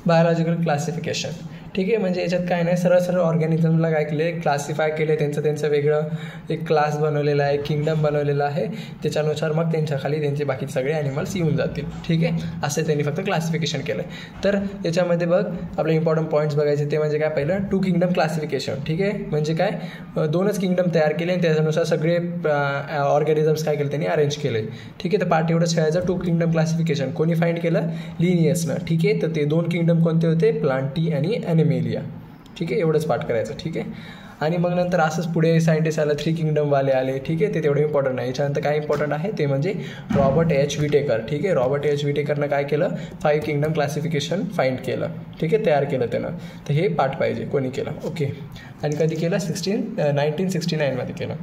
Biological classification. ठीक आहे, म्हणजे याच्यात काय नाही, सरळ सरळ ऑर्गॅनिझमला काय केले, क्लासिफाय केले, त्यांचं वेगळं एक क्लास बनवलेला आहे, किंगडम बनवलेला आहे, त्याच्यानुसार मग त्यांच्याखाली त्यांचे बाकी सगळे ॲनिमल्स येऊन जातील. ठीक आहे, असं त्यांनी फक्त क्लासिफिकेशन केलं आहे. तर याच्यामध्ये बघ आपले इम्पॉर्टंट पॉईंट्स बघायचे ते म्हणजे काय, पहिलं 2 किंगडम क्लासिफिकेशन. ठीक आहे, म्हणजे काय 2च किंगडम तयार केले आणि त्याच्यानुसार सगळे ऑर्गॅनिझम्स काय केले त्यांनी अरेंज केले. ठीक आहे, तर पार्ट एवढंच खेळायचं. 2 किंगडम क्लासिफिकेशन कोणी फाईंड केलं, लिनियसनं. ठीक आहे, तर ते 2 किंगडम कोणते होते, प्लांटी आणि ॲनिमेलिया. ठीक आहे, एवढंच पाठ करायचं. ठीक आहे, आणि मग नंतर असंच पुढे सायंटिस्ट आलं, 3 किंगडमवाले आले. ठीक आहे, ते तेवढं इम्पॉर्टंट नाही. याच्यानंतर काय इम्पॉर्टंट आहे ते म्हणजे रॉबर्ट एच विटेकर. ठीक आहे, रॉबर्ट एच विटेकरनं काय केलं, 5 किंगडम क्लासिफिकेशन फाईंड केलं. ठीक आहे, तयार केलं त्यानं. तर हे पाठ पाहिजे कोणी केलं. ओके, आणि कधी केलं, 1969मध्ये केलं.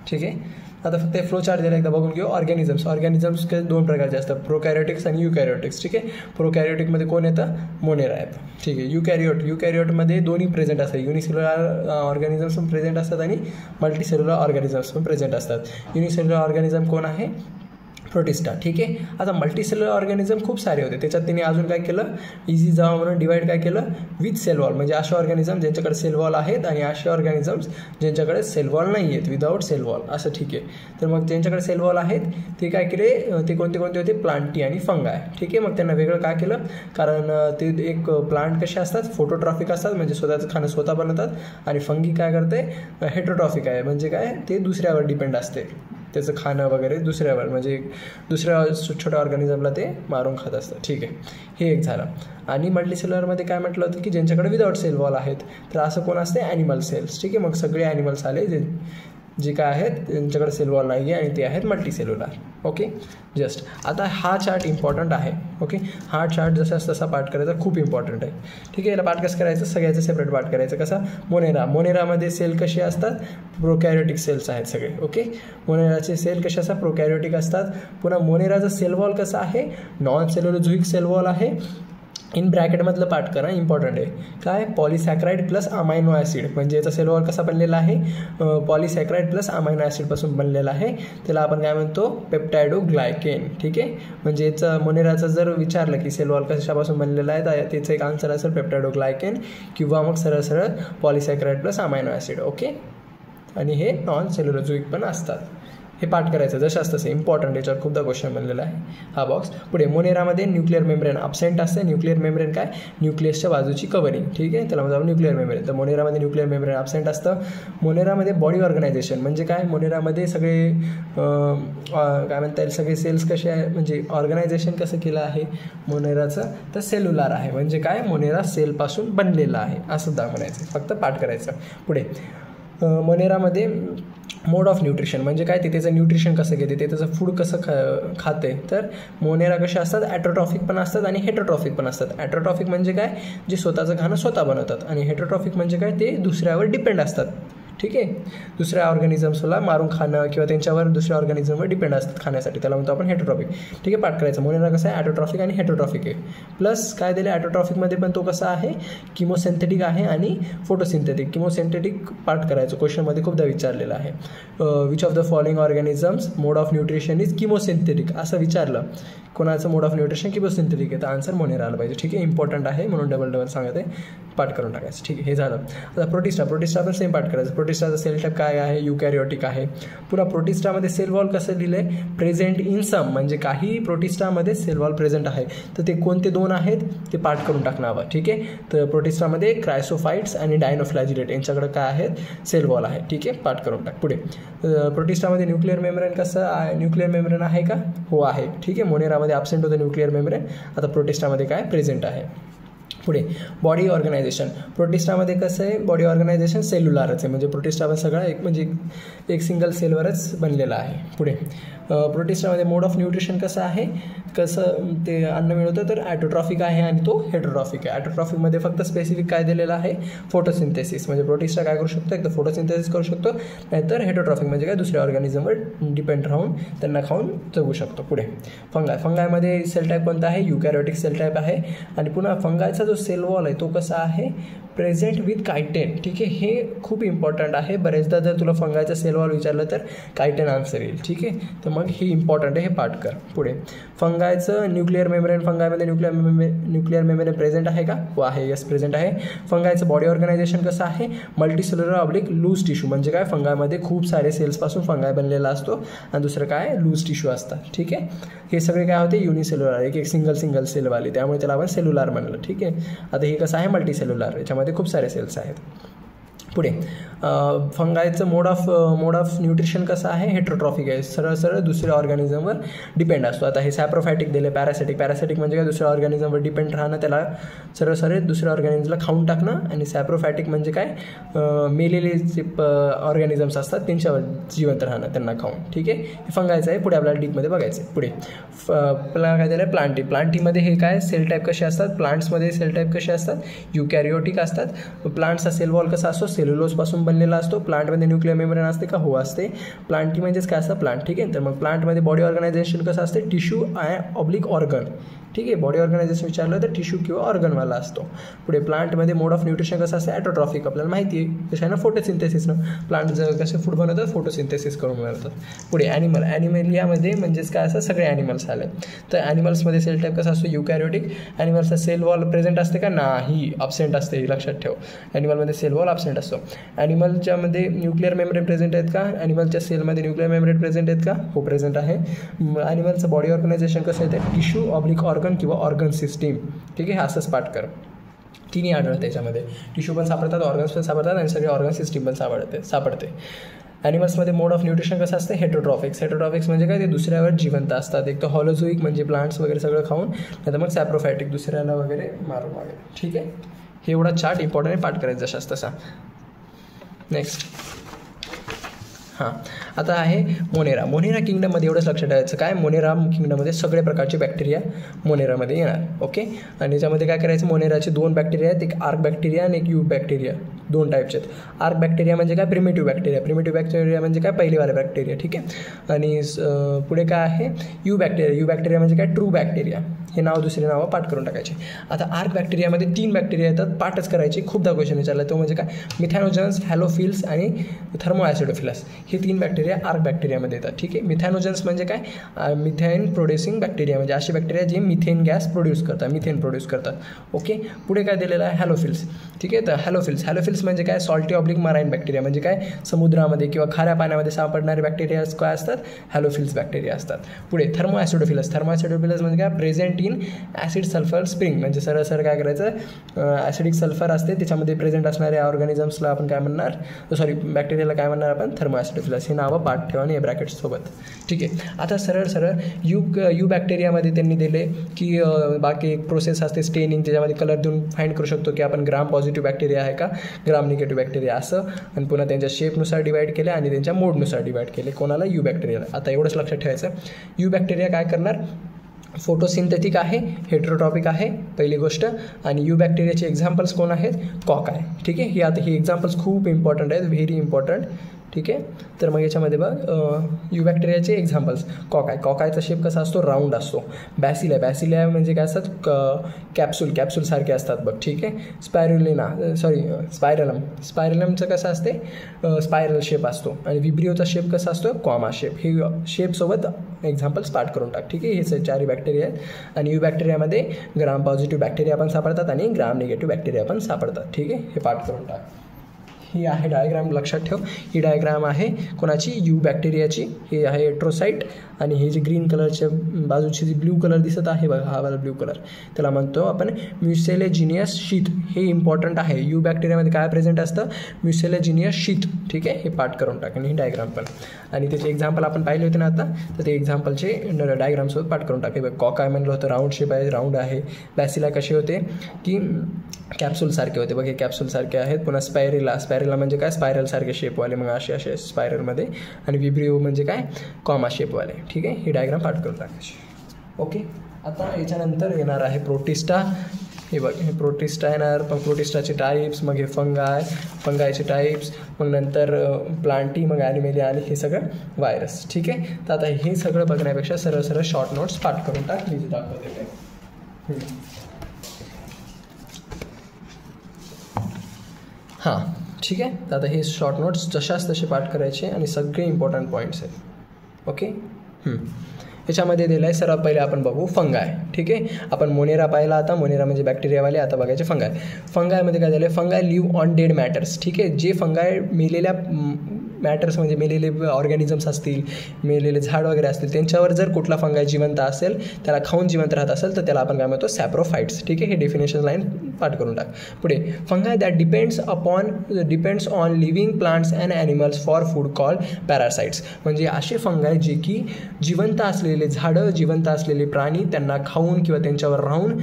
ठीक आहे, आता फक्त फ्लो चार्ट द्यायला एकदा बघून घेऊ. ऑर्गॅनिझम्स 2 प्रकारचे असतात, प्रोकॅरियोटिक्स आणि युकॅरियोटिक्स. ठीक आहे, प्रोकॅरियोटिकमध्ये कोण येतं, मोनेरा येतं. ठीक आहे, युकॅरियोटमध्ये दोन्ही प्रेझेंट असतात, युनिसेल्युलर ऑर्गॅनिझम्स पण प्रेझेंट असतात आणि मल्टीसेल्युलर ऑर्गॅनिझम्स पण प्रेझेंट असतात. युनिसेल्युलर ऑर्गॅनिझम कोण आहे, प्रोटिस्टा. ठीक आहे, आता मल्टीसेल्युलर ऑर्गॅनिझम खूप सारे होते, त्याच्यात त्यांनी अजून काय केलं, इझी जावा म्हणून डिवाईड काय केलं, विथ सेल वॉल. म्हणजे असे ऑर्गॅनिझम ज्यांच्याकडे सेल वॉल आहेत आणि असे ऑर्गॅनिझम्स ज्यांच्याकडे सेल वॉल नाही आहेत, विदाऊट सेल वॉल असं. ठीक आहे, तर मग ज्यांच्याकडे सेल वॉल आहेत ते काय केले, ते कोणते होते, प्लांटी आणि फंगाय. ठीक आहे, मग त्यांना वेगळं काय केलं, कारण ते एक प्लांट कसे असतात, फोटोट्रॉफिक असतात, म्हणजे स्वतःचं खाणं स्वतः बनवतात, आणि फंगी काय करते, हेट्रोट्रॉफिक आहे, म्हणजे काय ते दुसऱ्यावर डिपेंड असते, त्याचं खाणं वगैरे दुसऱ्यावर, म्हणजे दुसऱ्या छोट्या ऑर्गॅनिझमला ते मारून खात असतं. ठीक आहे, हे एक झालं. आणि मल्टीसेल्युलरमध्ये काय म्हटलं होतं की ज्यांच्याकडे विदाऊट सेल वॉल आहेत, तर असं कोण असते, ॲनिमल सेल्स. ठीक आहे, मग सगळे ॲनिमल्स आले जे काय आहेत त्यांच्याकडे सेल वॉल नाही आहे आणि ते आहेत मल्टीसेल्युलर. ओके, जस्ट आता हा चार्ट इम्पॉर्टंट आहे. ओके, हा चार्ट जसा तसा पाठ करायचा, खूप इम्पॉर्टंट आहे. ठीक आहे, याला पाठ कसं करायचं, सगळ्याचं सेपरेट पाठ करायचं. कसा, मोनेरामध्ये सेल कसे असतात, प्रोकॅरियोटिक सेल्स आहेत सगळे. ओके, मोनेराचे सेल कसे असतात, प्रोकॅरियोटिक असतात. पुन्हा मोनेराचा सेल वॉल कसा आहे, नॉन सेल्युलोझोइक सेल वॉल आहे. इन ब्रॅकेटमधलं पाठ करा, इम्पॉर्टंट आहे. काय, पॉलिसॅक्राइड प्लस अमायनो ॲसिड, म्हणजे याचा सेल वॉल कसा बनलेला आहे, पॉलिसॅक्राइड प्लस अमायनो ॲसिडपासून बनलेला आहे. त्याला आपण काय म्हणतो, पेप्टायडोग्लायकेन. ठीक आहे, म्हणजे याचं मोनेराचं जर विचारलं की सेल वॉल कशापासून बनलेला आहे, तर त्याचं एक आन्सर असेल पेप्टायडोग्लायकेन किंवा मग सरळ सरळ पॉलिसॅक्राइड प्लस अमायनो ॲसिड. ओके, आणि हे नॉन सेल्युलोझोइक पण असतात. हे पाठ करायचं जसं तसं, इम्पॉर्टंट, याच्यावर खूपदा क्वेश्चन बनलेला आहे हा बॉक्स. पुढे मोनेरामध्ये न्यूक्लिअर मेम्ब्रेन अब्सेंट असते. न्यूक्लिअर मेम्ब्रेन काय, न्यूक्लियसच्या बाजूची कवरिंग. ठीक आहे, त्याला म्हणतो न्यूक्लिअर मेम्ब्रेन. तर मोनेरामध्ये न्यूक्लिअर मेम्ब्रेन अब्सेंट असतं. मोनेरामध्ये बॉडी ऑर्गनायझेशन म्हणजे काय, मोनेरामध्ये सगळे काय म्हणता येईल, सगळे सेल्स कसे आहे, म्हणजे ऑर्गनायझेशन कसं केलं आहे मोनेराचं, तर सेल्युलर आहे. म्हणजे काय, मोनेरा सेलपासून बनलेला आहे असं म्हणायचं, फक्त पाठ करायचं. पुढे मोनेरामध्ये मोड ऑफ न्यूट्रिशन म्हणजे काय, ते त्याचं न्यूट्रिशन कसं घेते, ते त्याचं फूड कसं खाते. तर मोनेरा कसे असतात, ॲट्रोट्रॉफिक पण असतात आणि हेट्रोट्रॉफिक पण असतात. ॲट्रोट्रॉफिक म्हणजे काय, जे स्वतःचं खाणं स्वतः बनवतात, आणि हेट्रोट्रॉफिक म्हणजे काय, ते दुसऱ्यावर डिपेंड असतात. ठीक आहे, दुसऱ्या ऑर्गॅनिझम्सला मारून खाणं किंवा त्यांच्यावर दुसऱ्या ऑर्गॅनिझमवर डिपेंड असतात खाण्यासाठी, त्याला म्हणतो आपण हेट्रोट्रॉफिक. ठीक आहे, पाठ करायचं. मोनेरा कसं आहे, ॲटोट्रॉफिक आणि हेट्रोट्रॉफिक आहे. प्लस काय दिलं, ॲटोट्रॉफिकमध्ये पण तो कसा आहे, किमोसिंथेटिक आहे आणि फोटोसिंथेटिक. किमोसिंथेटिक पाठ करायचं, क्वेश्चनमध्ये खूपदा विचारलेलं आहे. Which of the following organisms mode of nutrition is chemosynthetic असं विचारलं, कोणाचं मोड ऑफ न्यूट्रिशन किमोसिंथेटिक आहे, तर आन्सर मोनेरा आलं पाहिजे. ठीक आहे, इम्पॉर्टंट आहे म्हणून डबल सांगत आहे, पाठ करून टाकायचं. ठीक आहे, हे झालं. आता प्रोटिस्टा पण सेम पाठ करायचं. प्रोटिस्टाचा सेल टाईप काय आहे, युकॅरियोटिक आहे. पुन्हा प्रोटिस्टामध्ये सेल वॉल कसं दिलं आहे, प्रेझेंट इन सम, म्हणजे काही प्रोटिस्टामध्ये सेल वॉल प्रेझेंट आहे, तर ते कोणते 2 आहेत ते पाठ करून टाकणं हवं. ठीक आहे, तर प्रोटिस्टामध्ये क्रायसोफाइट्स आणि डायनोफ्लॅजिलेट यांच्याकडे काय आहेत, सेल वॉल आहे. ठीक आहे, पाठ करून टाक. पुढे प्रोटिस्टामध्ये न्यूक्लिअर मेम्ब्रेन कसं, न्यूक्लिअर मेम्ब्रेन आहे का, हो आहे. ठीक आहे, मोनेरामध्ये ॲब्सेंट होतं न्यूक्लिअर मेम्ब्रेन, आता प्रोटिस्टामध्ये काय प्रेझेंट आहे. पुढे बॉडी ऑर्गनायझेशन, प्रोटिस्टामध्ये कसं आहे, बॉडी ऑर्गनायझेशन सेल्युलरच आहे, म्हणजे प्रोटिस्टा सगळा एक सिंगल सेलवरच बनलेला आहे. पुढे प्रोटिस्टामध्ये मोड ऑफ न्यूट्रिशन कसं आहे, कसं ते अन्न मिळवतं, तर ॲटोट्रॉफिक आहे आणि तो हेट्रोट्रॉफिक आहे. ॲटोट्रॉफिकमध्ये फक्त स्पेसिफिक काय दिलेलं आहे, फोटोसिंथेसिस, म्हणजे प्रोटिस्टा काय करू शकतो, एक तर फोटोसिंथेसिस करू शकतो, नाहीतर हेट्रोट्रॉफिक म्हणजे काय, दुसऱ्या ऑर्गॅनिझमवर डिपेंड राहून त्यांना खाऊन जगू शकतो. पुढे फंगायमध्ये सेल टाईप कोणता आहे, युकॅरियोटिक सेल टाईप आहे. आणि पुन्हा फंगायचा जो जो सेल वॉल आहे तो कसा आहे, प्रेझेंट विथ कायटेन. ठीक आहे, हे खूप इम्पॉर्टंट आहे. बरेचदा जर तुला फंगायचं सेल वॉल विचारलं तर कायटेन आन्सर येईल. ठीक आहे, तर मग हे इम्पॉर्टंट आहे, हे पाठ कर. पुढे फंगायचं न्यूक्लिअर मेम्ब्रेन, फंगायमध्ये न्यूक्लिअर मेम्ब्रेन प्रेझेंट आहे का? हो आहे, यस प्रेझेंट आहे. फंगायचं बॉडी ऑर्गनायझेशन कसं आहे, मल्टीसेल्युलर ऑब्लिक लूज टिश्यू. म्हणजे काय, फंगामध्ये खूप सारे सेल्सपासून फंगाय बनलेला असतो आणि दुसरं काय, लूज टिश्यू असतात. ठीक आहे, हे सगळे काय होते, युनिसेल्युलर, एक सिंगल सेलवाले, त्यामुळे त्याला आपण सेल्युलर म्हणलं. ठीक आहे, आता हे कसं आहे, मल्टीसेल्युलर, याच्यामध्ये खूप सारे सेल्स आहेत. पुढे फंगायचं मोड ऑफ न्यूट्रिशन कसं आहे, हेट्रोट्रॉफिक आहे, सरळ दुसऱ्या ऑर्गॅनिझमवर डिपेंड असतो. आता हे सॅप्रोफॅटिक दिले, पॅरासिटिक म्हणजे काय, दुसऱ्या ऑर्गॅनिझमवर डिपेंड राहणं, त्याला सरळ दुसऱ्या ऑर्गॅनिझमला खाऊन टाकणं. आणि सॅप्रोफॅटिक म्हणजे काय, मेलेले जे ऑर्गॅनिझम्स असतात त्यांच्यावर जिवंत राहणं, त्यांना खाऊन. ठीक आहे, हे फंगायचं आहे. पुढे आपल्याला डीपमध्ये बघायचं आहे. पुढे काय दिलं, प्लांटीमध्ये हे काय, सेल टाईप कसे असतात, प्लांट्समध्ये सेल टाईप कसे असतात, युकॅरियोटिक असतात. प्लांट्सचा सेल वॉल कसा असतो, सेल्युलोजपासून बनलेला असतो. प्लांटमध्ये न्यूक्लिअर मेम्ब्रेन असते का? हो असते. प्लांटी म्हणजेच काय असतं, प्लांट. ठीक आहे, तर मग प्लांटमध्ये बॉडी ऑर्गनायझेशन कसं असते, टिश्यू ऑब्लिक ऑर्गन. ठीक आहे, बॉडी ऑर्गनायझेशन विचारलं तर टिश्यू किंवा ऑर्गनवाला असतो. पुढे प्लांटमध्ये मोड ऑफ न्यूट्रिशन कसं असतं, ॲटोट्रॉफिक. आपल्याला माहिती आहे कशा आहे ना, फोटोसिंथेसिसनं. प्लांट जर कसे फूड बनवतात, फोटोसिंथेसिस करून बनवतात. पुढे ॲनिमल यामध्ये म्हणजेच काय असं, सगळे ॲनिमल्स आले. तर ॲनिमल्समध्ये सेल टाईप कसा असतो, युकॅरियोटिक. ॲनिमल्सचा सेल वॉल प्रेझेंट असते का? नाही, अब्सेंट असते, हे लक्षात ठेव. ॲनिमलमध्ये सेल वॉल अब्सेंट असतो. ॲनिमलच्यामध्ये न्यूक्लिअर मेम्ब्रेन प्रेझेंट आहेत का? ॲनिमलच्या सेलमध्ये न्यूक्लिअर मेम्ब्रेन प्रेझेंट आहेत का? हो प्रेझेंट आहे. ॲनिमलचं बॉडी ऑर्गनायझेशन कसं येतं, टिश्यू ऑब्लिक ऑर्गन किंवा ऑर्गन सिस्टीम. ठीक आहे, असंच पाठ कर. तिन्ही आढळतं त्याच्यामध्ये, टिश्यू पण सापडतात, ऑर्गन्स पण सापडतात आणि सगळे ऑर्गन सिस्टीम पण सापडते. ॲनिमल्समध्ये मोड ऑफ न्यूट्रिशन कसं असतं, हेट्रोट्रॉफिक्स म्हणजे काय, ते दुसऱ्यावर जिवंत असतात. एक तर हॉलोझोइक म्हणजे प्लांट्स वगैरे सगळं खाऊन, नाही तर मग सॅप्रोफॅटिक दुसऱ्याला वगैरे मारून वगैरे. ठीक आहे, हे एवढा चार्ट इम्पॉर्टंट आहे, पाठ करायचा जशाच तसा. नेक्स्ट आता आहे मोनेरा किंगडममध्ये एवढंच लक्षात ठेवायचं. काय, मोनेरा किंगडममध्ये सगळे प्रकारचे बॅक्टेरिया मोनेरामध्ये येणार. ओके, आणि याच्यामध्ये काय करायचं, मोनेराचे 2 बॅक्टेरिया आहेत, एक आर्क बॅक्टेरिया आणि एक यू बॅक्टेरिया. 2 टाईपचे आहेत. आर्क बॅक्टेरिया म्हणजे काय, प्रिमिटिव्ह बॅक्टेरिया म्हणजे काय, पहिलेवाले बॅक्टेरिया. ठीक आहे, आणि पुढे काय आहे, यू बॅक्टेरिया म्हणजे काय, ट्रू बॅक्टेरिया. हे दुसरे नावं पाठ करून टाकायचे. आता आर्क बॅक्टेरियामध्ये 3 बॅक्टेरिया येतात, पाठच करायचे. खूपदा क्वेश्चन विचारला, तो म्हणजे काय, मिथॅनोजन्स, हॅलोफिल्स आणि थर्मोॲसिडोफिलस. हे 3 बॅक्टेरिया आर्क बॅक्टेरियामध्ये येतात. ठीक आहे, मिथॅनोजन्स म्हणजे काय, मिथेन प्रोड्युसिंग बॅक्टेरिया, म्हणजे असे बॅक्टेरिया जे मिथेन गॅस मिथेन प्रोड्यूस करतात. ओके, पुढे काय दिलेलं आहे, हॅलोफिल्स. ठीक आहे, तर हॅलोफिल्स म्हणजे काय, सॉल्टी ऑब्लिक मराईन बॅक्टेरिया. म्हणजे काय, समुद्रामध्ये किंवा खाऱ्या पाण्यामध्ये सापडणारे बॅक्टेरिया काय असतात, हॅलोफिल्स बॅक्टेरिया असतात. पुढे थर्मोॲसिडोफिलस म्हणजे काय, present in acid sulphur spring. म्हणजे सरळ काय करायचं, ॲसिडिक सल्फर असते त्याच्यामध्ये प्रेझेंट असणाऱ्या ऑर्गॅनिझम्सला आपण काय म्हणणार, बॅक्टेरियाला काय म्हणणार आपण, थर्मोॲसिडोफिलस. हे नावं पाठ ठेवा आणि ब्रॅकेट्ससोबत. ठीक आहे, आता सरळ यू बॅक्टेरियामध्ये त्यांनी दिले की बाकी एक प्रोसेस असते स्टेनिंग, त्याच्यामध्ये कलर देऊन फाइंड करू शकतो की आपण ग्राम पॉझिटिव्ह बॅक्टेरिया आहे का, ग्राम निगेटिव्ह बॅक्टेरिया असं. आणि पुन्हा त्यांच्या शेपनुसार डिवाईड केले आणि त्यांच्या मोडनुसार डिवाईड केले. कोणाला, यू बॅक्टेरियाला. आता एवढंच लक्षात ठेवायचं, यू बॅक्टेरिया काय करणार, फोटोसिंथेटिक आहे, हेट्रोट्रॉपिक आहे, पहिली गोष्ट. आणि यू बॅक्टेरियाचे एक्झाम्पल्स कोण आहेत, कॉक आहे. ठीक आहे, ही एक्झाम्पल्स खूप इम्पॉर्टंट आहेत, व्हेरी इम्पॉर्टंट. ठीक आहे, तर मग याच्यामध्ये बघ, यू बॅक्टेरियाचे एक्झाम्पल्स, कॉकायचा शेप कसा असतो, राऊंड असतो. बॅसिलिया म्हणजे काय असतात, कॅप्सूलसारखे असतात बघ. ठीक आहे, स्पायरलमचं कसं असते, स्पायरल शेप असतो. आणि विब्रिओचा शेप कसा असतो, कॉमा शेप. हे शेपसोबत एक्झाम्पल्स पाठ करून टाक. ठीक आहे, हे 4 बॅक्टेरिया आहेत. आणि यू बॅक्टेरियामध्ये ग्राम पॉझिटिव्ह बॅक्टेरिया पण सापडतात आणि ग्राम निगेटिव्ह बॅक्टेरिया पण सापडतात. ठीक आहे, हे पाठ करून टाक. ही आहे डायग्राम, लक्षात ठेव. ही डायग्राम आहे कोणाची, यू बॅक्टेरियाची. हे आहे एट्रोसाइट. आणि हे जे ग्रीन कलरच्या बाजूची जी ब्ल्यू कलर दिसत आहे बघा, हा वाला ब्ल्यू कलर, त्याला म्हणतो आपण म्युसेलेजिनियस शीथ. हे इम्पॉर्टंट आहे. यू बॅक्टेरियामध्ये काय प्रेझेंट असतं, म्युसेलेजिनियस शीथ. ठीक आहे, हे पाठ करून टाकेन, ही डायग्राम पण. आणि त्याचे एक्झाम्पल आपण पाहिले होते ना आता, तर ते एक्झाम्पलचे डायग्रामसोबत पाठ करून टाके. बघ, कॉक काय म्हणलं होतं, राऊंड शेप आहे, राऊंड आहे. बॅसिला कसे होते की कॅप्सूलसारखे होते बघ, हे कॅप्सूलसारखे आहेत. पुन्हा स्पायरेला म्हणजे काय, स्पायरलसारखे शेपवाले, मग असे स्पायरलमध्ये. आणि विब्रिओ म्हणजे काय, कॉमा शेपवाले. ठीक आहे, ही डायग्राम पाठ करून टाकायची. ओके, आता याच्यानंतर येणार आहे प्रोटिस्टा. हे बघ, हे प्रोटिस्टा येणार. पण प्रोटिस्टाचे टाईप्स, मग हे फंगायचे टाईप्स, मग नंतर प्लांटी, मग ॲनिमेलिया आणि हे सगळं व्हायरस. ठीक आहे, तर आता हे सगळं बघण्यापेक्षा सरळ शॉर्ट नोट्स पाठ करून टाक. मी दाखवते काय. हां ठीक आहे. तर आता हे शॉर्ट नोट्स जशाच तसे पाठ करायचे आणि सगळे इम्पॉर्टंट पॉईंट्स आहेत. ओके. याच्यामध्ये दिलं आहे सर्वात पहिले आपण बघू फंगाय. ठीक आहे. आपण मोनेरा पाहिला, आता मोनेरा म्हणजे बॅक्टेरियावाले, आता बघायचे फंगाय. फंगायमध्ये काय झालं आहे, fungi live on dead matters. ठीक आहे. जे फंगाय मेलेल्या मॅटर्स म्हणजे मेलेले ऑर्गॅनिझम्स असतील, मेलेले झाड वगैरे असतील, त्यांच्यावर जर कुठला फंगाय जिवंत असेल, त्याला खाऊन जिवंत राहत असेल, तर त्याला आपण काय म्हणतो सॅप्रोफाइट्स. ठीक आहे. हे डेफिनेशन लाईन पाठ करून टाक. पुढे फंगाय that depends on living plants and animals for food call parasites. म्हणजे असे फंगाय जे की जिवंत असलेले झाडं, जिवंत असलेले प्राणी त्यांना खाऊन किंवा त्यांच्यावर राहून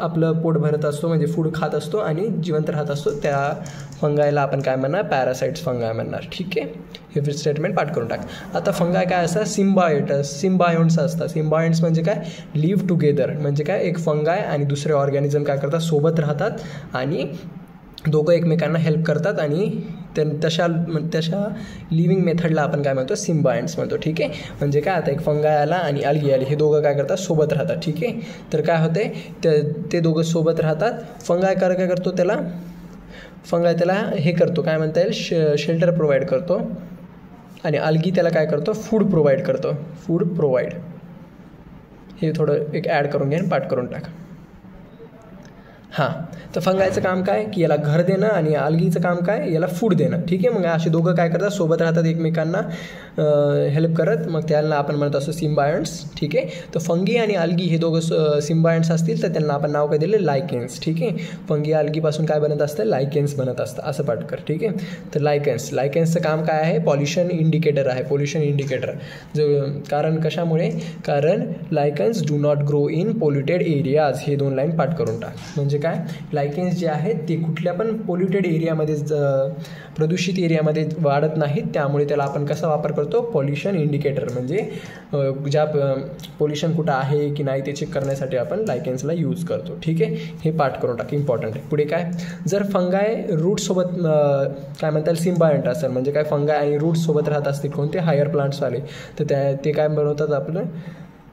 आपलं पोट भरत असतो, म्हणजे फूड खात असतो आणि जिवंत राहत असतो, त्या फंगायला आपण काय म्हणणार, पॅरासाइट्स फंगाय म्हणणार. ठीक आहे. हे स्टेटमेंट पाठ करून टाक. आता फंगाय काय असतात, सिम्बायोंट्स असतात. सिम्बायोंट्स म्हणजे काय, लिव्ह टुगेदर. म्हणजे काय, एक फंगाय आणि दुसरे ऑर्गॅनिझम काय करतात, सोबत राहतात आणि दोघं एकमेकांना हेल्प करतात आणि तशा लिव्हिंग मेथडला आपण काय म्हणतो, सिम्बायंट्स म्हणतो. ठीक आहे. म्हणजे काय, आता एक फंगाय आला आणि अल्गी आली, हे दोघं काय करतात, सोबत राहतात. ठीक आहे. तर काय होते, ते दोघं सोबत राहतात. फंगाय काय करतो, फंगाय त्याला हे करतो, काय म्हणता येईल, शेल्टर प्रोव्हाइड करतो आणि अल्गी त्याला काय करतो, फूड प्रोव्हाइड. हे थोडं एक ॲड करून घ्या आणि पाठ करून टाका. हां. तर फंगायचं काम काय, की याला घर देणं आणि अल्गीचं काम काय, याला फूड देणं. ठीक आहे. मग असे दोघं काय करतात, सोबत राहतात एकमेकांना हेल्प करत, मग त्याला आपण म्हणत असतो सिम्बायंट्स. ठीक आहे. तर फंगी आणि अल्गी हे दोघं सिम्बायंट्स असतील तर त्यांना आपण नाव काय दिले, लायकेन्स. ठीक आहे. फंगी अल्गीपासून काय बनत असतं, लायकेन्स बनत असतं. असं पाठ कर. ठीक आहे. तर लायकेन्सचं काम काय आहे, पॉल्युशन इंडिकेटर आहे. कारण कशामुळे, कारण lichens do not grow in polluted areas. हे 2 लाईन पाठ करून टाक. म्हणजे काय, लायकेन्स जे आहेत ते कुठल्या पण पोल्युटेड एरियामध्ये, प्रदूषित एरियामध्ये वाढत नाहीत. त्यामुळे त्याला आपण कसा वापर करतो, पॉल्युशन इंडिकेटर. म्हणजे ज्या पॉल्युशन कुठं आहे की नाही ते चेक करण्यासाठी आपण लायकेन्सला यूज करतो. ठीक आहे. हे पाठ करून टाक, इम्पॉर्टंट आहे. पुढे काय, जर फंगाय रूटसोबत काय म्हणतात, सिम्बायंट असेल, म्हणजे काय, फंगाय आणि रूटसोबत राहत असतील कोणते, हायर प्लांट्सवाले, तर ते काय बनवतात, आपलं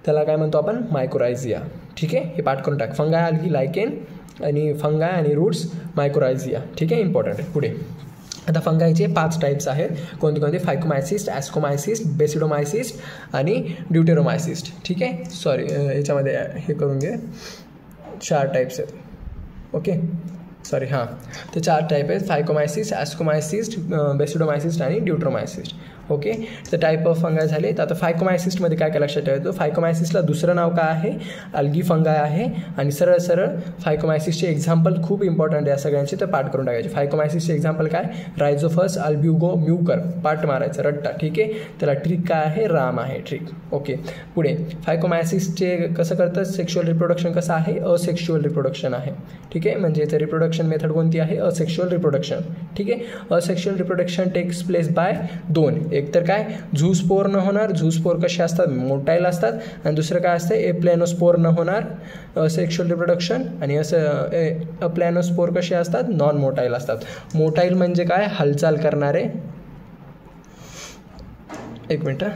त्याला काय म्हणतो आपण, मायकोरायझिया. ठीक आहे. हे पाठ करून टाक. फंगाय, अल्गी, लायकेन आणि फंगाय आणि रूट्स, मायकोरायझिया. ठीक आहे. इम्पॉर्टंट आहे. पुढे आता फंगायचे 5 टाईप्स आहेत. कोणते, फायकोमायसिस्ट, ॲस्कोमायसिस्ट, बेसिडोमायसिस्ट आणि ड्यूटेरोमायसिस्ट. ठीक आहे. सॉरी, याच्यामध्ये हे करून घे, 4 टाईप्स आहेत. ओके. सॉरी, हां. तर 4 टाईप आहेत, फायकोमायसिस्ट, ॲस्कोमायसिस्ट, बेसिडोमायसिस्ट आणि ड्यूटेरोमायसिस्ट. ओके. तर टाईप ऑफ फंगाय झाले. तर आता फायकोमायसिस्टमध्ये काय लक्षात ठेवायचं, फायकोमायसिसला दुसरं नाव काय आहे, अल्गी फंगाय आहे. आणि सरळ फायकोमायसिसचे एक्झाम्पल खूप इम्पॉर्टंट आहे या सगळ्यांचे, तर पाठ करून टाकायचे. फायकोमायसिसचे एक्झाम्पल काय, रायझोफस, अल्ब्युगो, म्यूकर. पाठ मारायचं, रट्टा. ठीक आहे. त्याला ट्रिक काय आहे, राम आहे ट्रिक. ओके. पुढे फायकोमायसिसचे कसं करतं, सेक्शुअल रिप्रोडक्शन कसं आहे, असेक्शुअल रिप्रोडक्शन आहे. ठीक आहे. म्हणजे याचं रिप्रोडक्शन मेथड कोणती आहे, असेक्शुअल रिप्रोडक्शन. ठीक आहे. Asexual reproduction takes place by 2. एक तर काय, झूस्पोर न होणार. झूस्पोर कसे असतात, मोटाईल असतात. आणि दुसरं काय असतं, एप्लॅनोस्पोर न होणार सेक्शुअल रिप्रोडक्शन. आणि असं अप्लॅनोस्पोर कसे असतात, नॉन मोटाईल असतात. मोटाईल म्हणजे काय, हालचाल करणारे. एक मिनटं,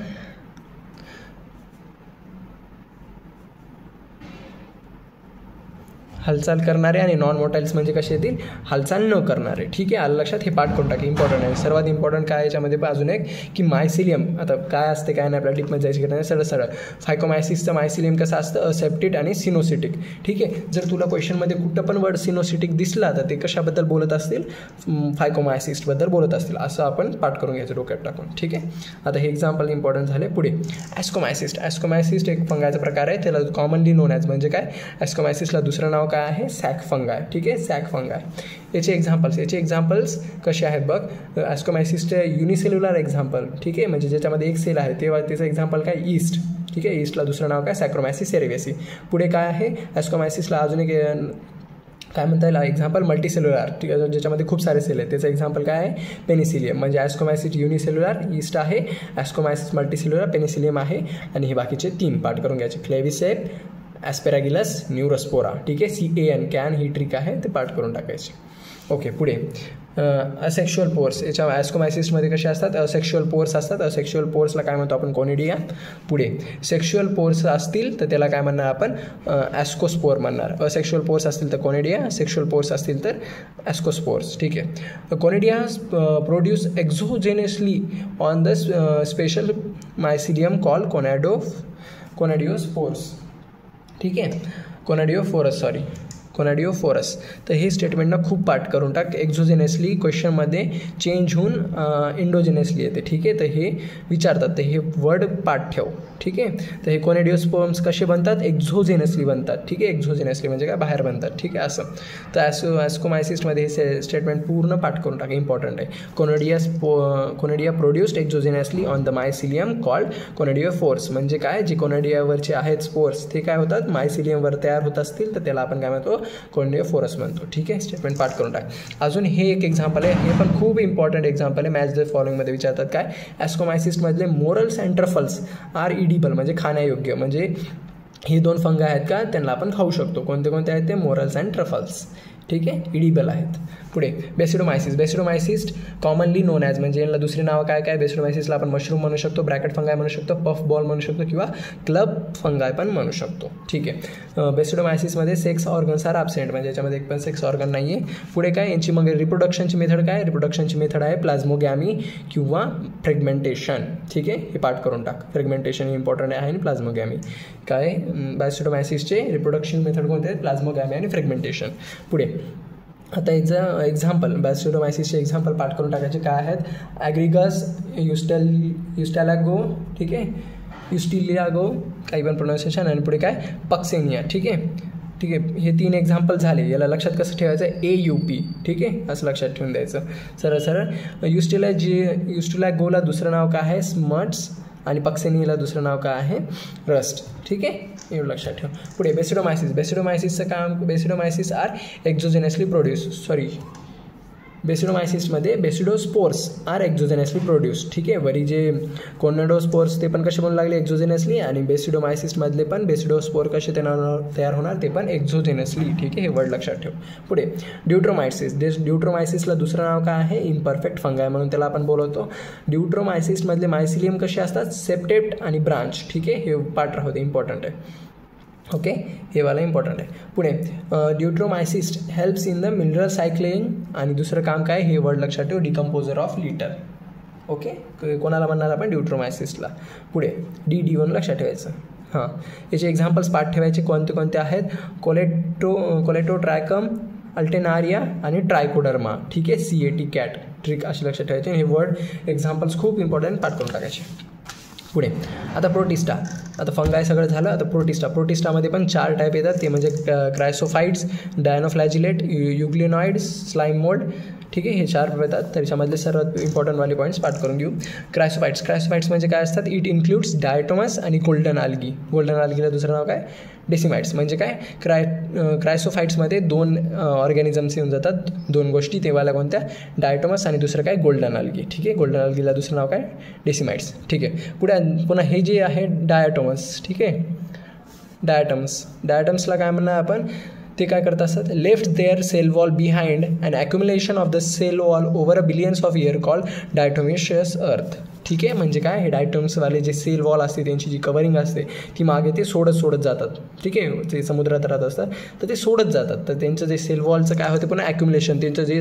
हालचाल करणारे. आणि नॉन मोटाईल्स म्हणजे कसे येतील, हालचाल न करणारे. ठीक आहे. आलं लक्षात. हे पाठ करून टाके, इम्पॉर्टंट आहे. सर्वात इम्पॉर्टंट काय याच्यामध्ये अजून एक, की मायसिलियम. आता काय असते काय नाही, आपल्याला डीपमध्ये जायची गरज नाही. सरळ फायकोमायसिसचं मायसिलियम कसं असतं, असेप्टिक आणि सिनोसिटिक. ठीक आहे. जर तुला क्वेश्चनमध्ये कुठं पण वर्ड सिनोसिटिक दिसला तर ते कशाबद्दल बोलत असतील, फायकोमायसिसबद्दल बोलत असतील. असं आपण पाठ करून घ्यायचं डोक्यात टाकून. ठीक आहे. आता हे एक्झाम्पल इम्पॉर्टंट झाले. पुढे ॲस्कोमायसिस्ट एक फंगायचा प्रकार आहे. त्याला कॉमनली नोन ॲज, म्हणजे काय, ॲस्कोमायसिसला दुसरं नाव काय आहे, सॅक फंगाय. ठीक आहे. Sac fungi. याचे एक्झाम्पल्स कसे आहेत बघ, ॲस्कोमायसिसचे युनिसेल्युलर एक्झाम्पल. ठीक आहे. म्हणजे ज्याच्यामध्ये एक सेल आहे, तेव्हा त्याचं एक्झाम्पल काय, ईस्ट. ठीक आहे. ईस्टला दुसरं नाव काय, सॅक्रोमायसिस सेरेवेसी. पुढे काय आहे, ॲस्कोमायसिसला अजून एक काय म्हणता येईल एक्झाम्पल, मल्टीसेल्युलर. ठीक आहे. ज्याच्यामध्ये खूप सारे सेल आहेत, त्याचं एक्झाम्पल काय आहे, पेनिसिलियम. म्हणजे ॲस्कोमायसिस युनिसेल्युलर ईस्ट आहे, ॲस्कोमायसिस मल्टीसेल्युलर पेनिसिलियम आहे. आणि हे बाकीचे 3 पाठ करून घ्यायचे, फ्लेविसेप, ॲस्पेरागिलस, न्यूरोस्पोरा. ठीक आहे. CAN, कॅन ही ट्रिक आहे, ते पाठ करून टाकायचे. ओके. पुढे असेक्शुअल पोर्स, याच्या ॲस्कोमायसिसमध्ये कसे असतात, असेक्शुअल पोर्स असतात. असेक्शुअल पोर्सला काय म्हणतो आपण, कोनिडिया. पुढे सेक्शुअल पोर्स असतील तर त्याला काय म्हणणार आपण, ॲस्कोस्पोर म्हणणार. असेक्शुअल पोर्स असतील तर कोनिडिया, सेक्शुअल पोर्स असतील तर ॲस्कोस्पोर्स. ठीक आहे. Conidia produce exogenously on the special mycelium call conidiospores. ठीक आहे, कोनॅडिओफोरस. तर हे स्टेटमेंटना खूप पाठ करून टाक. एक्झोजेनियसली क्वेश्चनमध्ये चेंज होऊन इंडोजेनियसली येते. ठीक आहे, तर हे विचारतात, तर हे वर्ड पाठ ठेव. ठीक आहे. तर हे कोनॅडिओस्पोर्म्स कसे बनतात, एक्झोजेनियसली बनतात. ठीक आहे, एक्झोजेनियसली म्हणजे काय, बाहेर बनतात. ठीक आहे, असं. तर ॲस्कोमायसिसमध्ये हे स्टेटमेंट पूर्ण पाठ करून टाक, इम्पॉर्टंट आहे. Conidia produced exogenously on the mycelium called conidiophores. म्हणजे काय, जे कोनॅडियावरचे आहेत स्पोर्स ते काय होतात, मायसिलियमवर तयार होत असतील तर त्याला आपण काय म्हणतो, कोनॅडिओफोरस म्हणतो. ठीक आहे, स्टेटमेंट पाठ करून टाक. अजून हे एक एक्झाम्पल आहे, हे पण खूप इम्पॉर्टंट एक्झाम्पल आहे. मॅच द फॉलोइंगमध्ये विचारतात काय, ॲस्कोमायसिसमधले morels and truffles are edible, म्हणजे खाण्यायोग्य. म्हणजे हे दोन फंग आहेत का, त्यांना आपण खाऊ शकतो. कोणते कोणते आहेत ते, मोरल्स अँड ट्रफल्स. ठीक आहे, इडिबल आहेत. पुढे बेसिडोमायसिस कॉमनली नोन ॲज, म्हणजे यांना दुसरी नावं काय काय, बेसिडोमायसिसला आपण मशरूम म्हणू शकतो, ब्रॅकेट फंगाय म्हणू शकतो, पफ बॉल म्हणू शकतो किंवा क्लब फंगाय पण म्हणू शकतो. ठीक आहे. बेसिडोमायसिसमध्ये सेक्स ऑर्गन्स आर ॲब्सेंट, म्हणजे याच्यामध्ये एक पण सेक्स ऑर्गन नाही आहे. पुढे काय, यांची मग रिप्रोडक्शनची मेथड काय, रिप्रोडक्शनची मेथड आहे प्लाझ्मोगॅमी किंवा फ्रेगमेंटेशन. ठीक आहे, हे पाठ करून टाक. फ्रेगमेंटेशन इम्पॉर्टंट आहे आणि प्लाझ्मोगॅमी. काय, बेसिडोमायसिसचे रिप्रोडक्शन मेथड कोणते आहेत, प्लाझ्मोगॅमी आणि फ्रेगमेंटेशन. पुढे आता याचं एक्झाम्पल, बेसिडोमायसिसचे एक्झाम्पल पाठ करून टाकायचे काय आहेत, ॲग्रिगस युस्टॅलागो. ठीक आहे, युस्टिलियागो, काही पण प्रोनाऊन्सिएशन. आणि पुढे काय, पक्सेनिया. ठीक आहे. हे 3 एक्झाम्पल झाले. याला लक्षात कसं ठेवायचं, AUP. ठीक आहे, असं लक्षात ठेवून द्यायचं सरळ. युस्टिलागोला दुसरं नाव काय आहे, स्मट्स. आणि पक्सेनियाला दुसरं नाव काय आहे, रस्ट. ठीक आहे, एवढं लक्षात ठेव. पुढे बेसिडोमायसिसचं काम, बेसिडोमायसिस आर एक्झोजेनियसली बेसिडोमायसिसमध्ये बेसिडोस्पोर्स आर एक्झोजेनियसली प्रोड्यूस. ठीक आहे, वरी जे कोनॅडिओस्पोर्स ते पण कसे बनू लागले, एक्झोजेनियसली. आणि बेसिडोमायसिसमधले पण बेसिडोस्पोर कसे तयार होणार, ते पण एक्झोजेनियसली. ठीक आहे, हे वर्ड लक्षात ठेव. पुढे ड्यूट्रोमायसिसला दुसरं नाव काय आहे, इम्परफेक्ट फंगाय म्हणून त्याला आपण बोलवतो. ड्यूट्रोमायसिसमधले मायसिलियम कसे असतात, सेप्टेट आणि ब्रांच. ठीक आहे, हे पाठ राहते, इम्पॉर्टंट आहे. ओके, हे वाला इम्पॉर्टंट आहे. पुढे deuteromycetes helps in the mineral cycling. आणि दुसरं काम काय, हे वर्ड लक्षात ठेव, डिकम्पोजर ऑफ लिटर. ओके, कोणाला म्हणणार आपण, ड्यूट्रोमायसिसला. पुढे D1 लक्षात ठेवायचं. हां, याचे एक्झाम्पल्स पाठ ठेवायचे कोणते कोणते आहेत, कोलेटोट्रॅकम, अल्टेनारिया आणि ट्रायकोडर्मा. ठीक आहे, CAT कॅट ट्रिक असे लक्षात ठेवायचे. हे वर्ड एक्झाम्पल्स खूप इम्पॉर्टंट, पाठ करून टाकायचे. पुढे आता प्रोटिस्टा. आता फंगाय सगळं झालं. आता प्रोटिस्टामध्ये पण 4 टाईप येतात, ते म्हणजे क्रायसोफाइट्स, डायनोफ्लॅजिलेट, युग्लिनॉइड्स, स्लाइम मोल्ड. ठीक आहे, हे 4 येतात. त्याच्यामधले सर्वात इम्पॉर्टंटवाले पॉईंट्स पाठ करून घेऊ. क्रायसोफाइट्स म्हणजे काय असतात, इट इन्क्लूड्स डायटोमस आणि गोल्डन आल्गी. गोल्डन आल्गीला दुसरं नाव काय, डेसिमाइट्स. म्हणजे काय, क्रायसोफाइट्समध्ये 2 ऑर्गॅनिझम्स येऊन जातात, 2 गोष्टी, तेव्हाला कोणत्या, डायटोमस आणि दुसरं काय, गोल्डन आल्गी. ठीक आहे, गोल्डन आल्गीला दुसरं नाव काय, डेसिमाइट्स. ठीक आहे. पुन्हा हे जे आहे डायटोमस. ठीक आहे, डायटम्सला काय म्हणणार आपण, ते काय करत असतात, left their cell wall behind and accumulation of the cell wall over a billions of year called diatomaceous earth. ठीक आहे, म्हणजे काय, हे डायटम्सवाले जे सेल वॉल असते, त्यांची जी कवरिंग असते ती मागे ते सोडत जातात. ठीक आहे, ते समुद्रात राहत असतात तर ते सोडत जातात. तर त्यांचं जे सेल वॉलचं काय होते, पुन्हा ॲक्युमुलेशन, त्यांचं जे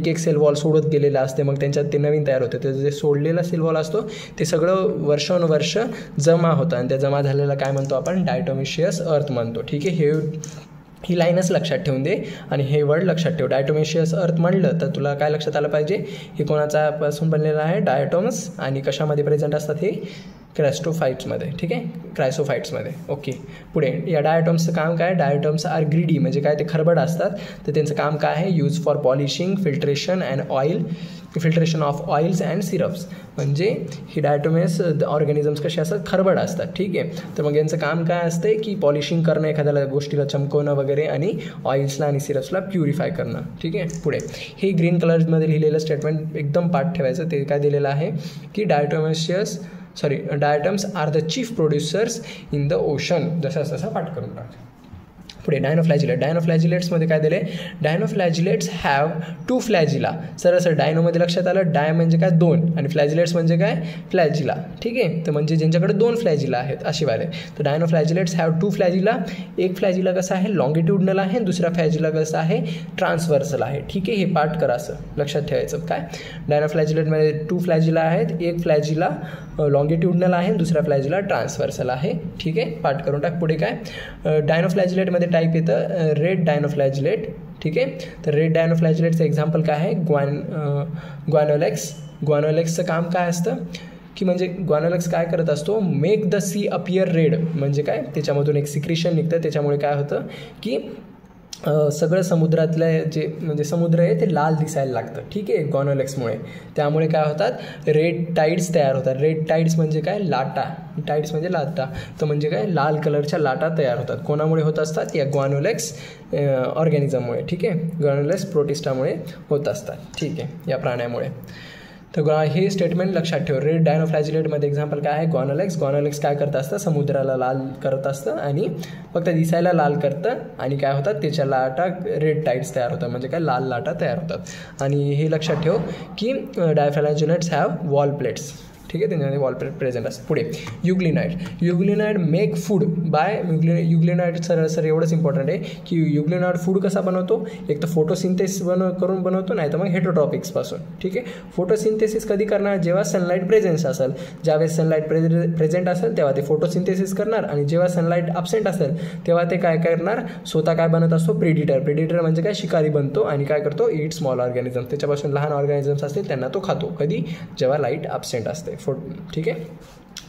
एक सेल वॉल सोडत गेलेलं असते, मग त्यांच्यात ते नवीन तयार होते. त्याचं जे सोडलेला सेल वॉल असतो ते सगळं वर्षानुवर्ष जमा होतं, आणि त्या जमा झालेला काय म्हणतो आपण, डायटोमिशियस अर्थ म्हणतो. ठीक आहे, ही लाईनच लक्षात ठेवून दे आणि हे वर्ड लक्षात ठेव. डायटोमिशियस अर्थ म्हणलं तर तुला काय लक्षात आलं पाहिजे, हे कोणाचापासून बनलेलं आहे, डायटोम्स. आणि कशामध्ये प्रेझेंट असतात, हे क्रायसोफाइट्समध्ये. ठीक आहे, क्रायसोफाइट्समध्ये. ओके, पुढे या डायटोम्सचं काम काय, डायटोम्स आर ग्रीडी, म्हणजे काय, ते खरबड असतात. तर त्यांचं काम काय आहे, use for polishing, filtration of oils and syrups. म्हणजे ही डायटोमेस ऑर्गॅनिझम्स कसे असतात, खरबड असतात. ठीक आहे, तर मग यांचं काम काय असते की पॉलिशिंग करणं, एखाद्याला गोष्टीला चमकवणं वगैरे, आणि ऑइल्सला आणि सिरप्सला प्युरिफाय करणं. ठीक आहे. पुढे हे ग्रीन कलर्समध्ये लिहिलेलं स्टेटमेंट एकदम पाठ ठेवायचं. ते काय दिलेलं आहे की diatoms are the chief producers in the ocean. जसं पाठ करून टाक. पुढे डायनोफ्लॅजिलेट्समध्ये काय दिले, डायनोफ्लॅजिलेट्स हॅव 2 फ्लॅजिला. सरळ डायनोमध्ये लक्षात आलं, डाय म्हणजे काय 2 आणि फ्लॅजिलेट्स म्हणजे काय फ्लॅजिला. ठीक आहे, तर म्हणजे ज्यांच्याकडे 2 फ्लॅजिला आहेत अशी वाले. तर डायनोफ्लॅजिलेट्स हॅव 2 फ्लॅजिला. एक फ्लॅजिला कसा आहे लॉंगिट्यूडनल आहे, दुसरा फ्लॅजिला कसा आहे ट्रान्सव्हर्सल आहे. ठीक आहे, हे पार्ट करा, असं लक्षात ठेवायचं. काय डायनोफ्लॅजिलेटमध्ये 2 फ्लॅजिला आहेत, एक फ्लॅजिला लॉंगिट्यूडनल आहे, दुसरा फ्लॅजिला ट्रान्सव्हर्सल आहे. ठीक आहे, पार्ट करून टाक. पुढे काय डायनोफ्लॅजिलेटमध्ये टाईप येतं रेड डायनोफ्लॅजिलेट. ठीक आहे, तर रेड डायनोफ्लॅजिलेटचं एक्झाम्पल काय आहे ग्वानोलेक्स. ग्वानोलेक्सचं काम काय असतं की म्हणजे ग्वानोलेक्स काय करत असतो, make the sea appear red. म्हणजे काय त्याच्यामधून एक सिक्रिशन निघतं, त्याच्यामुळे काय होतं की सगळं समुद्रातलं जे म्हणजे समुद्र आहे ते लाल दिसायला लागतं. ठीक आहे, ग्वानोलेक्समुळे. त्यामुळे काय होतात रेड टाईड्स तयार होतात. रेड टाईड्स म्हणजे काय लाटा, टाईड्स म्हणजे लाटा, तर म्हणजे काय लाल कलरच्या लाटा तयार होतात. कोणामुळे होत असतात, या ग्वानोलेक्स ऑर्गॅनिझममुळे. ठीक आहे, ग्वानोलेक्स प्रोटिस्टामुळे होत असतात. ठीक आहे, या प्राण्यामुळे. तर हे स्टेटमेंट लक्षात ठेव. रेड डायनोफ्लॅजिलेटमध्ये एक्झाम्पल काय आहे ग्वानोलेक्स. ग्वानोलेक्स काय करत असतं, समुद्राला लाल करत असतं आणि फक्त दिसायला लाल करतं आणि काय होतात त्याच्या लाटा रेड टाईड्स तयार होतात, म्हणजे काय लाल लाटा तयार होतात. आणि हे लक्षात ठेव की डायफ्लॅजिलेट्स हॅव वॉल प्लेट्स. ठीक आहे, त्यांच्यामध्ये वॉल प्लेट प्रेझेंट असते. पुढे युग्लिनाइड मेक फूड बाय युग्लिनाइड. सर एवढंच इम्पॉर्टंट आहे की युग्लिनाइड फूड कसा बनवतो, एक तर फोटोसिंथेसिस करून बनवतो, नाही तर मग हेटरोट्रॉपिक्सपासून. ठीक आहे, फोटोसिंथेसिस कधी करणार, जेव्हा सनलाईट प्रेझेन्स असेल. ज्यावेळेस सनलाईट प्रेझेंट असेल तेव्हा ते फोटोसिंथेसिस करणार आणि जेव्हा सनलाईट अब्सेंट असेल तेव्हा ते काय करणार, स्वतः काय बनत असतो प्रेडिटर म्हणजे काय शिकारी बनतो आणि काय करतो इट स्मॉल ऑर्गॅनिझम. त्याच्यापासून लहान ऑर्गॅनिझम्स असतील त्यांना तो खातो. कधी, जेव्हा लाईट अब्सेंट असते. ठीक आहे,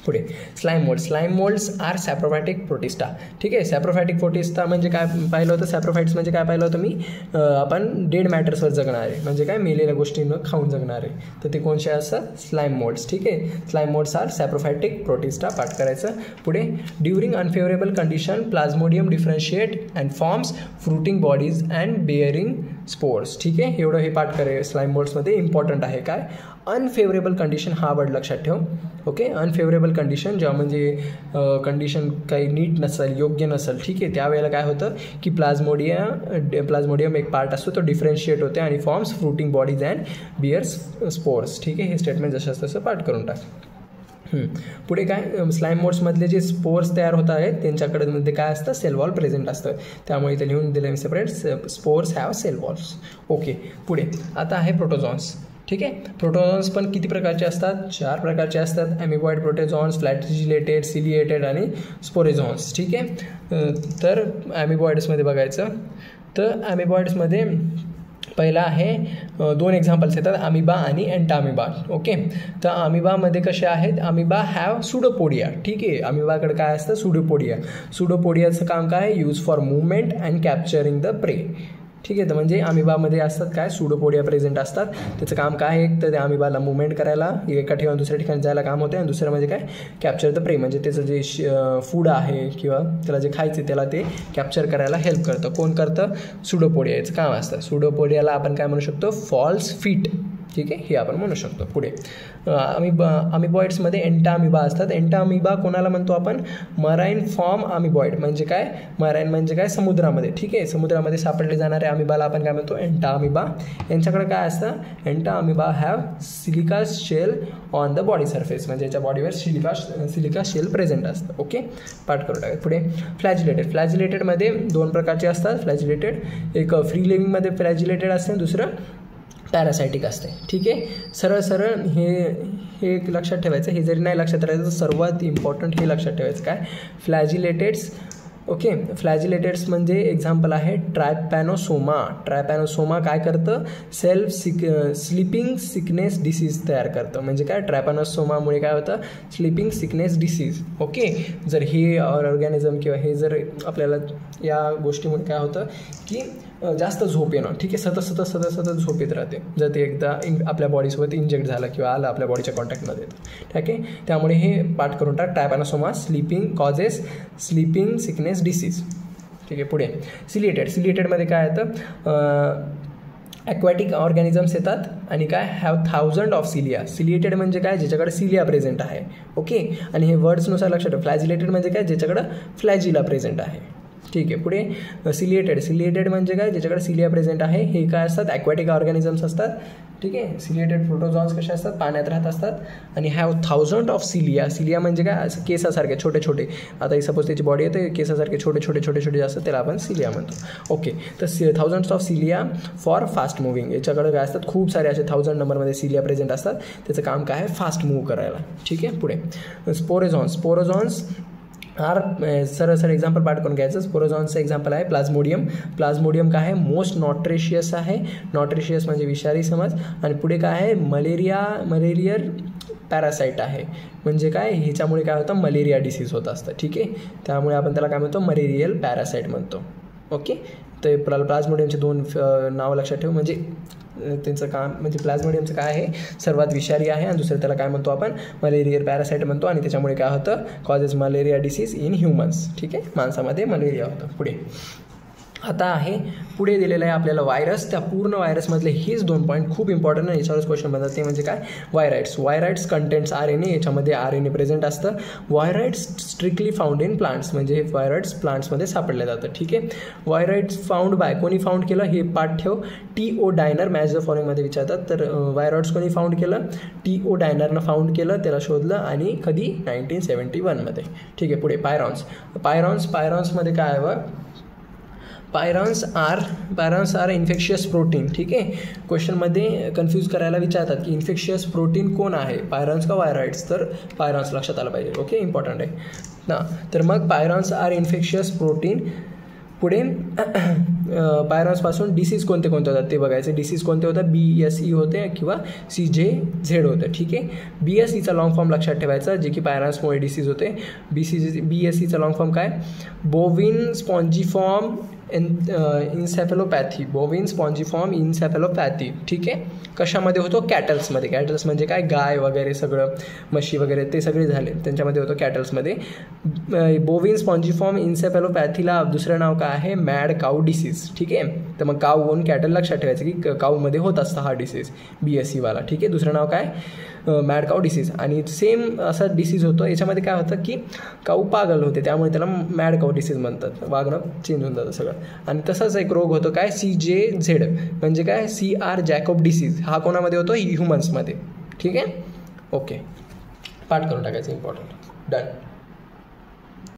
पुढे स्लाइम मोल्ड्स आर सॅप्रोफॅटिक प्रोटिस्टा. ठीक आहे, सॅप्रोफॅटिक प्रोटिस्टा म्हणजे काय पाहिलं होतं, सॅप्रोफाइट्स म्हणजे काय पाहिलं होतं मी, आपण डेड मॅटर्सवर जगणारे, म्हणजे काय मेलेल्या गोष्टींवर खाऊन जगणारे. तर ते कोणते असतात, स्लाइम मोल्ड्स. ठीक आहे, स्लाइम मोल्ड्स आर सॅप्रोफॅटिक प्रोटिस्टा. पाठ करायचं. पुढे during unfavourable condition plasmodium differentiate and forms fruiting bodies and bearing spores. ठीक आहे, एवढं हे पाठ करे. स्लाइम मोल्ड्समध्ये इम्पॉर्टंट आहे काय, अनफेवरेबल कंडिशन हा वर्ड लक्षात ठेव. ओके, अनफेवरेबल कंडिशन जेव्हा म्हणजे कंडिशन काही नीट नसेल, योग्य नसेल. ठीक आहे, त्यावेळेला काय होतं की प्लाझ्मोडियम एक पार्ट असतो, तो डिफरन्शिएट होते आणि forms fruiting bodies and bears spores. ठीक आहे, हे स्टेटमेंट जसं तसं पाठ करून टाक. पुढे काय स्लाइम मोड्समधले जे स्पोर्स तयार होत आहेत त्यांच्याकडे मध्ये काय असतं, सेल वॉल प्रेझेंट असतं. त्यामुळे इथे लिहून दिलं separate, spores have cell walls. Okay, पुढे आता आहे प्रोटोझॉन्स. ठीक आहे, प्रोटोझॉन्स पण किती प्रकारचे असतात, 4 प्रकारचे असतात. ॲमिबॉइड प्रोटोझॉन्स, फ्लॅजिलेटेड, सिलिएटेड आणि स्पोरेझॉन्स. ठीक आहे, तर ॲमिबॉइड्समध्ये बघायचं तर ॲमिबॉइड्समध्ये पहिला आहे 2 एक्झाम्पल्स येतात, अमिबा आणि एंटामिबा. ओके, तर अमिबामध्ये कसे आहेत, अमिबा हॅव सुडोपोडिया. ठीक आहे, अमिबाकडे काय असतं, सुडोपोडियाचं काम काय, use for movement and capturing the prey. ठीक आहे, तर म्हणजे अमिबामध्ये असतात काय सुडोपोडिया प्रेझेंट असतात. त्याचं काम काय आहे, एक तर त्या अमिबाला मुवमेंट करायला, एका ठिकाणी दुसऱ्या ठिकाणी जायला काम होते, आणि दुसरं म्हणजे काय कॅप्चर द प्रे, म्हणजे त्याचं जे फूड आहे किंवा त्याला जे खायचं त्याला ते कॅप्चर करायला हेल्प करतं. कोण करतं, सुडोपोडिया, याचं काम असतं. सुडोपोडियाला आपण काय म्हणू शकतो, फॉल्स फीट. ठीक आहे, हे आपण म्हणू शकतो. पुढे अमिबॉइड्समध्ये एंटामिबा असतात. एंटामिबा कोणाला म्हणतो आपण, मराईन फॉर्म अमिबॉइड. म्हणजे काय, मराईन म्हणजे काय समुद्रामध्ये. ठीक आहे, समुद्रामध्ये सापडले जाणारे अमिबाला आपण काय म्हणतो, एंटामिबा. यांच्याकडे काय असतं, Entamoeba have silica shell on the body surface, म्हणजे याच्या बॉडीवर सिलिका शेल प्रेझेंट असतं. ओके, पाठ करून टाका. पुढे फ्लॅजिलेटेडमध्ये 2 प्रकारचे असतात. फ्लॅजिलेटेड एक फ्री लिव्हिंगमध्ये फ्लॅजिलेटेड असते, दुसरं पॅरासायटिक असते. ठीक आहे, सरळ हे एक लक्षात ठेवायचं. हे जरी नाही लक्षात राहायचं तर सर्वात इम्पॉर्टंट हे लक्षात ठेवायचं काय, फ्लॅजिलेटेड्स. ओके, फ्लॅजिलेटेड्स म्हणजे एक्झाम्पल आहे ट्रॅपॅनोसोमा काय करतं, स्लीपिंग सिकनेस डिसीज तयार करतं. म्हणजे काय, ट्रॅपॅनोसोमामुळे काय होतं, स्लीपिंग सिकनेस डिसीज. ओके, जर हे ऑर्गॅनिझम किंवा हे जर आपल्याला या गोष्टीमुळे काय होतं की जास्त झोप येणं. ठीक आहे, सतत झोप येत राहते जर ते एकदा आपल्या बॉडीसोबत इंजेक्ट झालं किंवा आलं आपल्या बॉडीच्या कॉन्टॅक्टमध्ये. ठीक आहे, त्यामुळे हे पाठ करून टाक, ट्रॅपॅनोसोमा कॉजेस स्लीपिंग सिकनेस डिसीज. ठीक आहे, पुढे सिलिएटेडमध्ये काय येतं, ॲक्वॅटिक ऑर्गॅनिझम्स येतात आणि काय हॅव 1000 ऑफ सिलिया. सिलिएटेड म्हणजे काय, ज्याच्याकडे सिलिया प्रेझेंट आहे. ओके, आणि हे वर्ड्सनुसार लक्षात ठेव. फ्लॅजिलेटेड म्हणजे काय, ज्याच्याकडं फ्लॅजिला प्रेझेंट आहे. ठीक आहे. पुढे सिलिएटेड म्हणजे काय, ज्याच्याकडे सिलिया प्रेझेंट आहे. हे काय असतात, ॲक्वॅटिक ऑर्गॅनिझम्स असतात. ठीक आहे. सिलिएटेड प्रोटोझॉन्स कसे असतात, पाण्यात राहत असतात आणि हॅव 1000 ऑफ सिलिया म्हणजे काय, असं केसासारखे छोटे छोटे. आता सपोज त्याची बॉडी आहे तर केसासारखे छोटे छोटे छोटे छोटे असतात, त्याला आपण सिलिया म्हणतो. ओके. तर 1000 of cilia for fast moving. याच्याकडे काय असतात, खूप सारे असे 1000 नंबरमध्ये सिलिया प्रेझेंट असतात. त्याचं काम काय आहे, फास्ट मूव्ह करायला. ठीक आहे. पुढे स्पोरोझॉन्स सर एक्झाम्पल पाठ करून घ्यायचं. स्पोरोझॉन्सचं एक्झाम्पल आहे प्लाझ्मोडियम काय आहे, मोस्ट नॉट्रेशियस आहे. नॉट्रेशियस म्हणजे विषारी समज. आणि पुढे काय आहे, मलेरियर पॅरासाईट आहे. म्हणजे काय, ह्याच्यामुळे काय होतं, मलेरिया डिसीज होत असतं. ठीक आहे. त्यामुळे आपण त्याला काय म्हणतो, मलेरियल पॅरासाईट म्हणतो. ओके. तर प्लाझ्मोडियमचे 2 नावं लक्षात ठेव. म्हणजे त्यांचं काम म्हणजे प्लाझ्मोडियमचं काय आहे, सर्वात विषारी आहे. आणि दुसरं त्याला काय म्हणतो आपण, मलेरियर पॅरासाईट म्हणतो. आणि त्याच्यामुळे काय होतं, causes malaria disease in humans. ठीक आहे. माणसामध्ये मलेरिया होतं. पुढे आता आहे, पुढे दिलेलं आहे आपल्याला व्हायरस. त्या पूर्ण व्हायरसमधले हेच 2 पॉईंट खूप इम्पॉर्टंट आहे. याच्यावरच क्वेश्चन बनतात. ते म्हणजे काय, व्हायराइड्स कंटेंट्स RNA. याच्यामध्ये RNA प्रेझेंट असतं. व्हायराइड्स स्ट्रिक्टली फाउंड इन प्लांट्स. म्हणजे हे व्हायराइड्स प्लांट्समध्ये सापडले जातं. ठीक आहे. व्हायराइड्स फाउंड बाय, कोणी फाउंड केलं हे पाठ ठेव. T.O. डायनर. मॅच द फॉलोइंगमध्ये विचारतात. तर व्हायराइड्स कोणी फाउंड केलं, T.O. डायनरनं फाउंड केलं, त्याला शोधलं. आणि कधी, 1971मध्ये. ठीक आहे. पुढे पायरॉन्समध्ये काय आहे, पायरॉन्स आर इन्फेक्शियस प्रोटीन. ठीक आहे. क्वेश्चनमध्ये कन्फ्यूज करायला विचारतात की इन्फेक्शियस प्रोटीन कोण आहे, पायरॉन्स का व्हायराइड्स. तर पायरॉन्स लक्षात आलं पाहिजे. ओके. इम्पॉर्टंट आहे ना. तर मग पायरॉन्स आर इन्फेक्शियस प्रोटीन. पुढे पायरॉन्सपासून डिसीज कोणते होतात ते बघायचे. डिसीज कोणते होतात, BSE होते किंवा CJZ होतं. ठीक आहे. BSEचा लॉंग फॉर्म लक्षात ठेवायचा, जे की पायरॉन्समुळे डिसीज होते. BSEचा लॉंग फॉर्म काय, बोविन स्पॉन्जिफॉर्म इन्सेफॅलोपॅथी. बोविन स्पॉन्जिफॉर्म इन्सेफॅलोपॅथी. ठीक आहे. कशामध्ये होतो, कॅटल्समध्ये. कॅटल्स म्हणजे काय, गाय वगैरे सगळं, म्हशी वगैरे ते सगळे झाले, त्यांच्यामध्ये होतो कॅटल्समध्ये. बोविन स्पॉन्जिफॉर्म इन्सेफॅलोपॅथीला दुसरं नाव काय आहे, मॅड काऊ डिसीज. ठीक आहे. तर मग काऊ होऊन कॅटल लक्षात ठेवायचं की काऊमध्ये होत असतं हा डिसीज, BSEवाला. ठीक आहे. दुसरं नाव काय, मॅड काऊ डिसीज. आणि सेम असा डिसीज होतो. याच्यामध्ये काय होतं की काऊ पागल होते, त्यामुळे त्याला मॅड काऊ डिसीज म्हणतात. वागणं चेंज होऊन जातं सगळं. आणि तसाच एक रोग होतो काय, CJZ म्हणजे काय, CR जॅकोब डिसीज. हा कोणामध्ये होतो, ह्युमन्समध्ये. ठीक आहे. ओके. पाठ करून टाकायचं, इम्पॉर्टंट. डन.